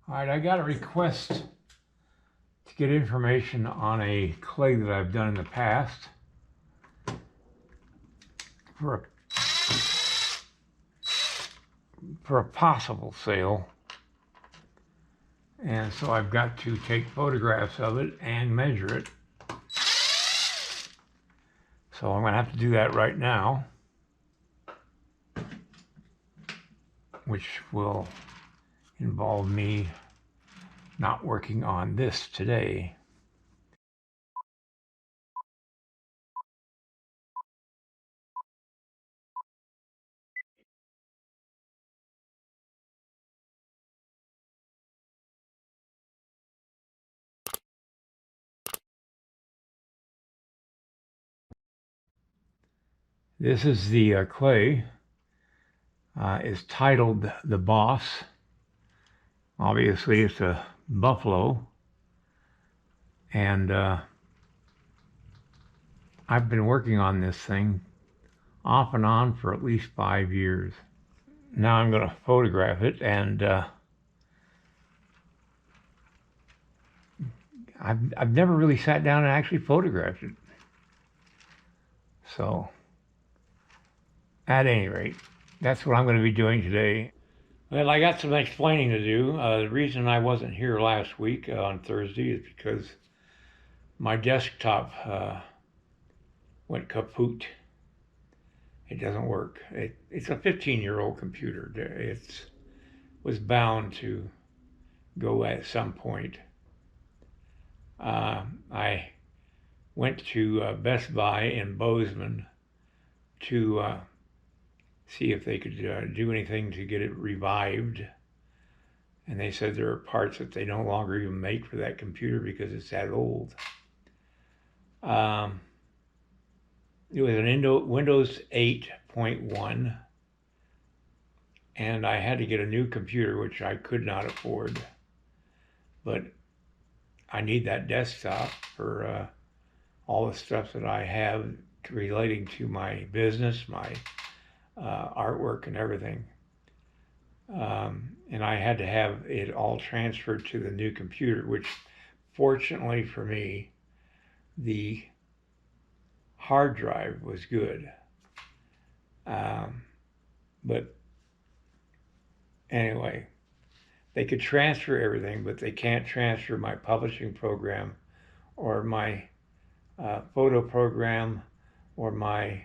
All right, I got a request to get information on a clay that I've done in the past for a possible sale. And so I've got to take photographs of it and measure it. So I'm going to have to do that right now, which will involve me not working on this today. This is the clay. It's titled The Boss. Obviously, it's a buffalo. And I've been working on this thing off and on for at least 5 years. Now I'm going to photograph it, and I've never really sat down and actually photographed it. So, at any rate, that's what I'm going to be doing today. Well, I got some explaining to do. The reason I wasn't here last week on Thursday is because my desktop went kaput. It doesn't work. It's a 15-year-old computer. It was bound to go at some point. I went to Best Buy in Bozeman to see if they could do anything to get it revived. And they said there are parts that they no longer even make for that computer because it's that old. It was an Windows 8.1, and I had to get a new computer, which I could not afford. But I need that desktop for all the stuff that I have relating to my business, my artwork and everything. And I had to have it all transferred to the new computer, which fortunately for me, the hard drive was good. But anyway, they could transfer everything, but they can't transfer my publishing program or my photo program or my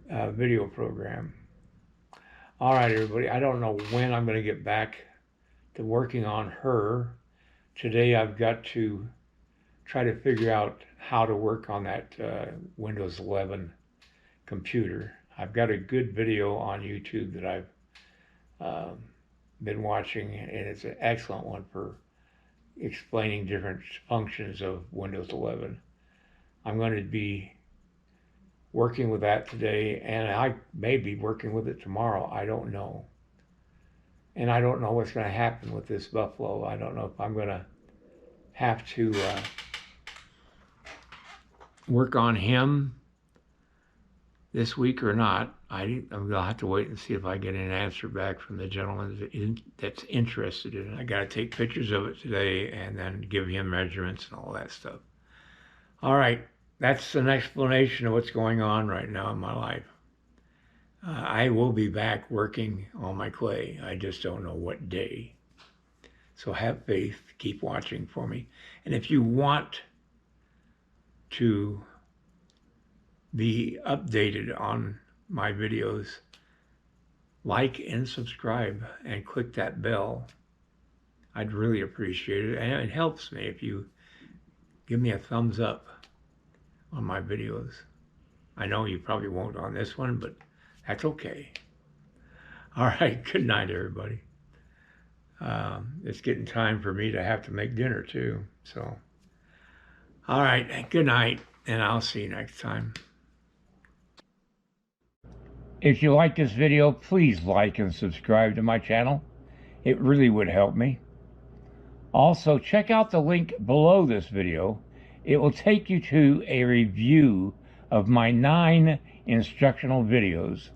video program. All right, everybody, I don't know when I'm going to get back to working on her. Today I've got to try to figure out how to work on that Windows 11 computer. I've got a good video on YouTube that I've been watching, and it's an excellent one for explaining different functions of Windows 11. I'm going to be working with that today, and I may be working with it tomorrow. I don't know. And I don't know what's going to happen with this buffalo. I don't know if I'm going to have to work on him this week or not. I'm going to have to wait and see if I get an answer back from the gentleman that's interested in it. I got to take pictures of it today and then give him measurements and all that stuff. All right, that's an explanation of what's going on right now in my life. I will be back working on my clay. I just don't know what day. So have faith, keep watching for me. And if you want to be updated on my videos, like and subscribe and click that bell. I'd really appreciate it. And it helps me if you give me a thumbs up on my videos. I know you probably won't on this one, but that's okay. All right, good night, everybody. It's getting time for me to have to make dinner too. So, all right, good night, and I'll see you next time. If you like this video, please like and subscribe to my channel. It really would help me. Also, check out the link below this video. It will take you to a review of my 9 instructional videos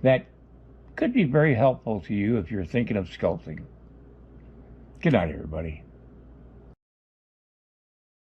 that could be very helpful to you if you're thinking of sculpting. Good night, everybody.